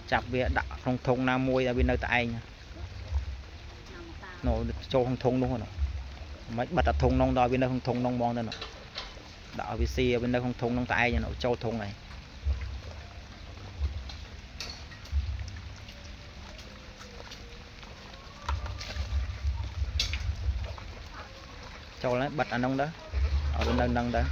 chạp về đặt không thùng nào môi ra bên nơi tại anh nó cho không thùng đúng không mấy bật đặt thùng nông đòi bên đây không thùng nông mong đây nó đạo VC bên đây không thùng nông tại nó cho thùng này cho lấy bật ở nông đó ở bên đây nông đó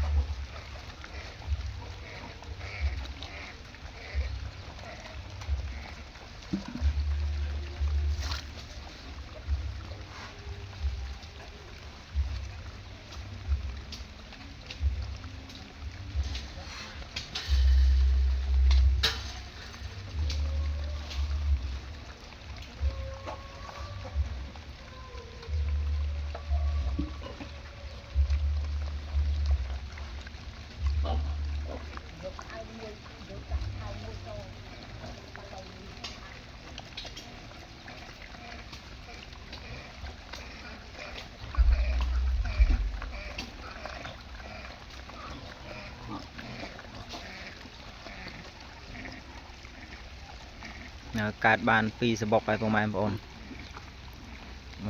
cạt bàn pi sập bọcไปประมาณ បង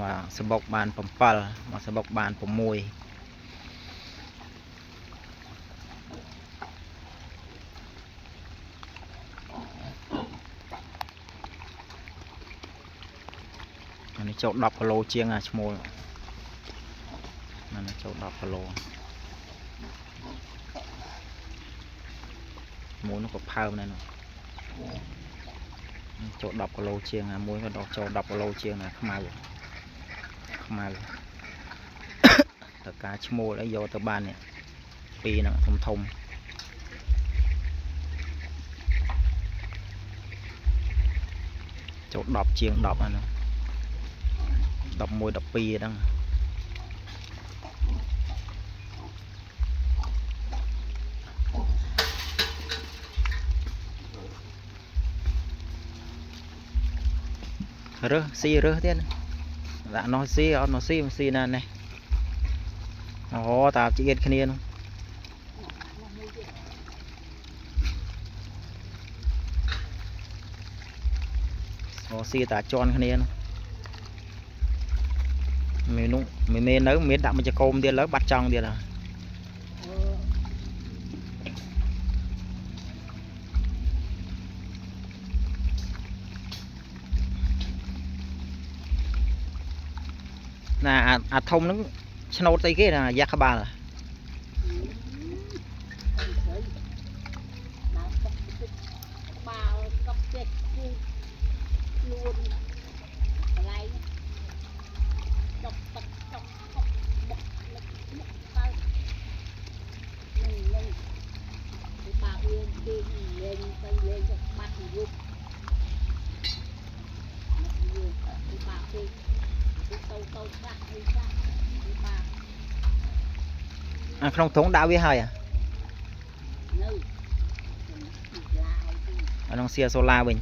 ว่าสบกบานผมปัลมาสบกบานผมมวยอันนี้โจดดอกพะโลเชียงอ่ะชโมยนั่นโจดดอกพะโลมวยnó có phao này nè chỗ đọc của lô chiêng à muối và đọc chỗ đọc của lô chiêng là không mai tất cả mua lấy vô từ ban này pi nó thông thông chỗ đọc chiêng đọc này đọc môi đọc pi đó rơ xi rơ thế này dạ nó xi nè này ồ tao chỉ biết cái này nó xi ta tròn cái này mình mê nấu miếng đạm mình cho cơm đi lớn bắt trong đi là nè thông nó nốt tay cái là giác ba là không thốn đau với hai à ở trong xe solar mình